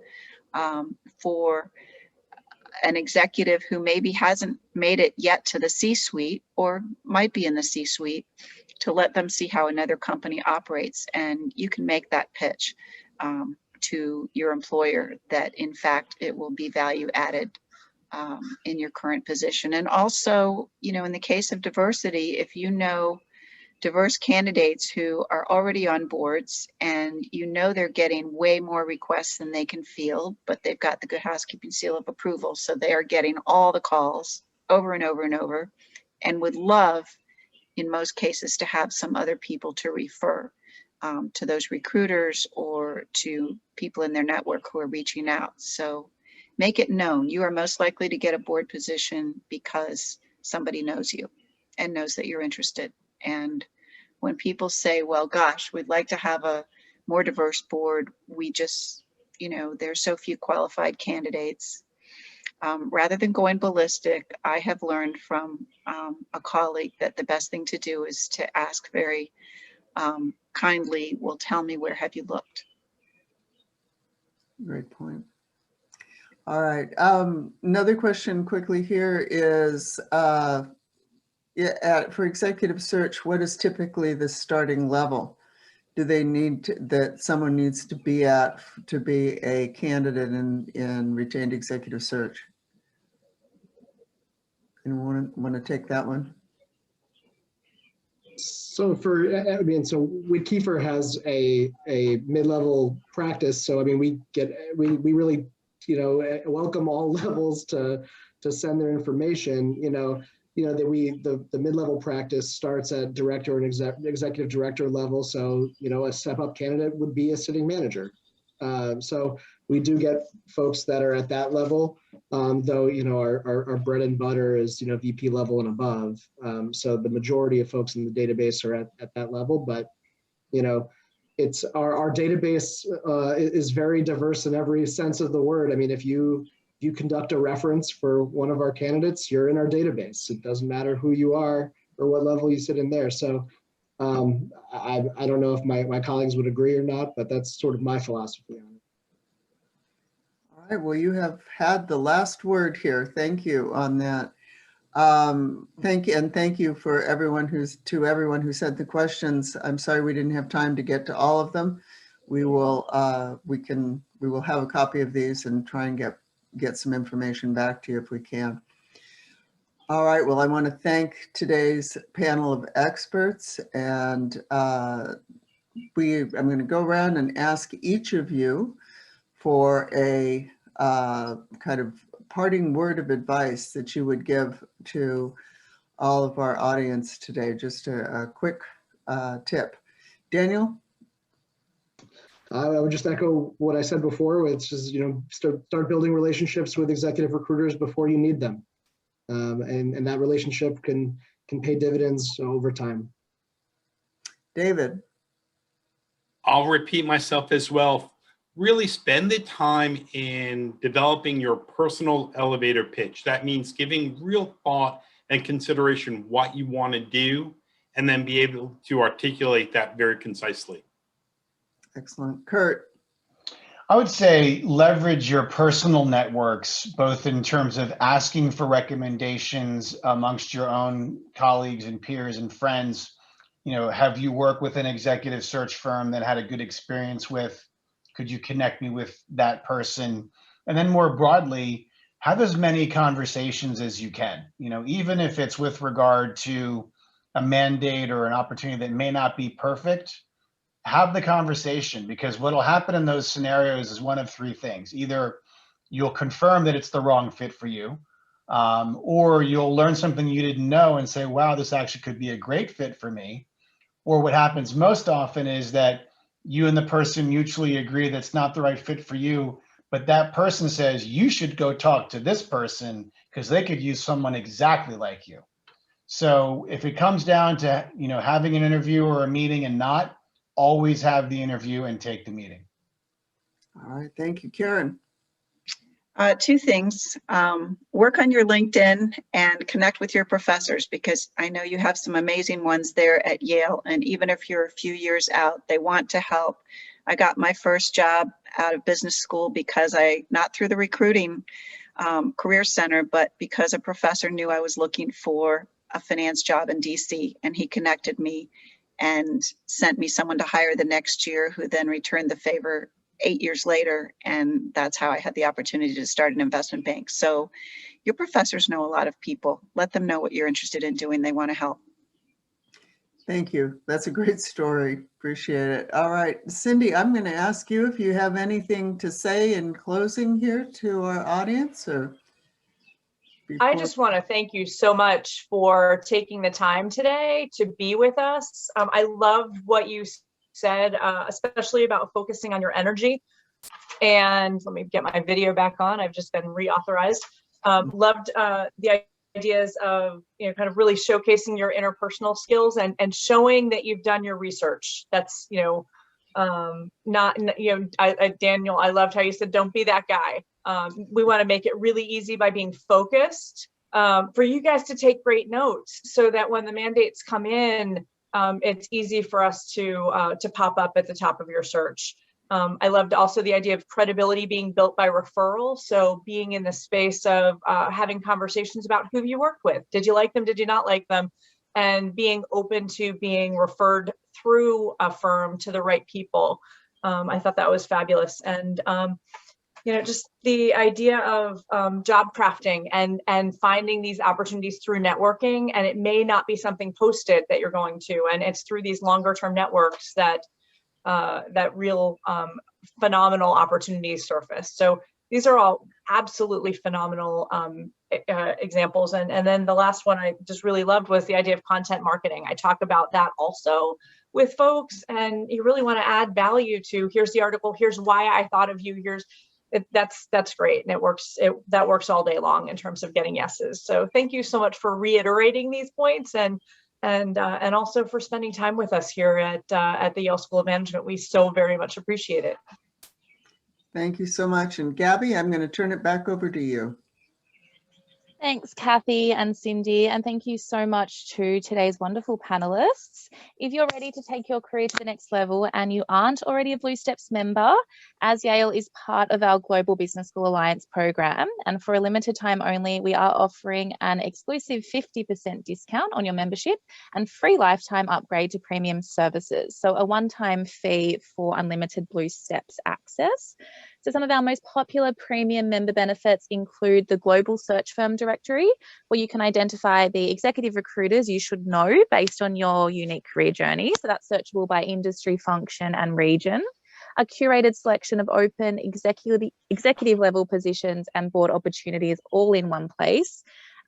for an executive who maybe hasn't made it yet to the C-suite or might be in the C-suite, to let them see how another company operates. And you can make that pitch to your employer that in fact it will be value added in your current position. And also, you know, in the case of diversity, if you know diverse candidates who are already on boards and you know they're getting way more requests than they can field, but they've got the good housekeeping seal of approval, so they are getting all the calls over and over and over, and would love in most cases to have some other people to refer to those recruiters or to people in their network who are reaching out. So make it known. You are most likely to get a board position because somebody knows you and knows that you're interested. And when people say, well, gosh, we'd like to have a more diverse board, we just, you know, there's so few qualified candidates. Rather than going ballistic, I have learned from a colleague that the best thing to do is to ask very kindly, well, tell me, where have you looked? Great point. All right. Another question quickly here is, for executive search, what is typically the starting level? Do they need that someone needs to be at to be a candidate in retained executive search? Anyone want to take that one? So so Kiefer has a mid-level practice. So I mean, we really, you know, welcome all levels to send their information. The mid-level practice starts at director and executive director level. So, you know, a step-up candidate would be a sitting manager. So we do get folks that are at that level, though, you know, our bread and butter is, you know, VP level and above. So the majority of folks in the database are at that level, but, you know, it's our database is very diverse in every sense of the word. I mean, if you conduct a reference for one of our candidates, you're in our database. It doesn't matter who you are or what level you sit in there. So I don't know if my colleagues would agree or not, but that's sort of my philosophy on it. All right, well, you have had the last word here. Thank you on that. Thank you, and thank you for everyone who sent the questions. I'm sorry we didn't have time to get to all of them. We will have a copy of these and try and get some information back to you if we can. All right, well, I want to thank today's panel of experts, and I'm going to go around and ask each of you for a kind of parting word of advice that you would give to all of our audience today. Just a quick tip. Daniel? I would just echo what I said before, which is, you know, start building relationships with executive recruiters before you need them. And that relationship can pay dividends over time. David? I'll repeat myself as well. Really spend the time in developing your personal elevator pitch. That means giving real thought and consideration what you want to do, and then be able to articulate that very concisely. Excellent. Kurt? I would say leverage your personal networks, both in terms of asking for recommendations amongst your own colleagues and peers and friends. You know, have you worked with an executive search firm that had a good experience with? Could you connect me with that person? And then more broadly, have as many conversations as you can. You know, even if it's with regard to a mandate or an opportunity that may not be perfect, have the conversation, because what'll happen in those scenarios is one of three things. Either you'll confirm that it's the wrong fit for you, or you'll learn something you didn't know and say, wow, this actually could be a great fit for me. Or what happens most often is that you and the person mutually agree that's not the right fit for you, but that person says, you should go talk to this person because they could use someone exactly like you. So if it comes down to, you know, having an interview or a meeting and not, always have the interview and take the meeting. All right, thank you. Karen? Two things. Work on your LinkedIn and connect with your professors, because I know you have some amazing ones there at Yale. And even if you're a few years out, they want to help. I got my first job out of business school because not through the recruiting career center, but because a professor knew I was looking for a finance job in DC, and he connected me and sent me someone to hire the next year, who then returned the favor 8 years later. And that's how I had the opportunity to start an investment bank. So your professors know a lot of people. Let them know what you're interested in doing. They want to help. Thank you. That's a great story. Appreciate it. All right, Cindy, I'm going to ask you if you have anything to say in closing here to our audience, or I before. just want to thank you so much for taking the time today to be with us. I love what you said, especially about focusing on your energy. And let me get my video back on. I've just been reauthorized. Loved the ideas of, kind of really showcasing your interpersonal skills and showing that you've done your research. That's, Daniel, I loved how you said, don't be that guy. We want to make it really easy by being focused, for you guys to take great notes, so that when the mandates come in, it's easy for us to pop up at the top of your search. I loved also the idea of credibility being built by referral. So being in the space of having conversations about who you worked with. Did you like them? Did you not like them? And being open to being referred through a firm to the right people. I thought that was fabulous. And just the idea of job crafting and finding these opportunities through networking. And it may not be something posted that you're going to, and it's through these longer term networks that real phenomenal opportunities surface. So these are all absolutely phenomenal examples. And then the last one I just really loved was the idea of content marketing. I talk about that also with folks, and you really want to add value to, here's the article, here's why I thought of you, that's great. And that works all day long in terms of getting yeses. So thank you so much for reiterating these points, and also for spending time with us here at the Yale School of Management. We so very much appreciate it. Thank you so much. And Gabby, I'm going to turn it back over to you. Thanks, Kathy and Cindy, and thank you so much to today's wonderful panelists. If you're ready to take your career to the next level and you aren't already a Blue Steps member, as Yale is part of our Global Business School Alliance program, and for a limited time only, we are offering an exclusive 50% discount on your membership and free lifetime upgrade to premium services. So a one-time fee for unlimited Blue Steps access. So some of our most popular premium member benefits include the Global Search Firm Directory, where you can identify the executive recruiters you should know based on your unique career journey. So that's searchable by industry, function, and region. A curated selection of open executive level positions and board opportunities all in one place.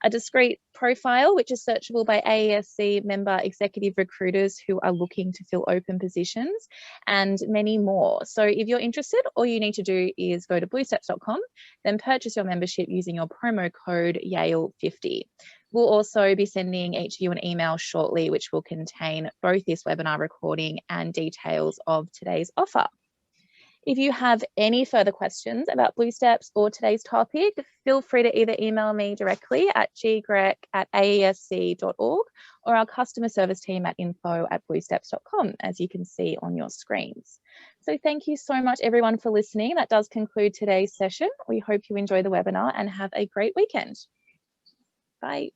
A discrete profile, which is searchable by AESC member executive recruiters who are looking to fill open positions, and many more. So if you're interested, all you need to do is go to bluesteps.com, then purchase your membership using your promo code YALE50. We'll also be sending each of you an email shortly, which will contain both this webinar recording and details of today's offer. If you have any further questions about Blue Steps or today's topic, feel free to either email me directly at ggrec@aesc.org or our customer service team at info@bluesteps.com, as you can see on your screens. So thank you so much, everyone, for listening. That does conclude today's session. We hope you enjoy the webinar and have a great weekend. Bye.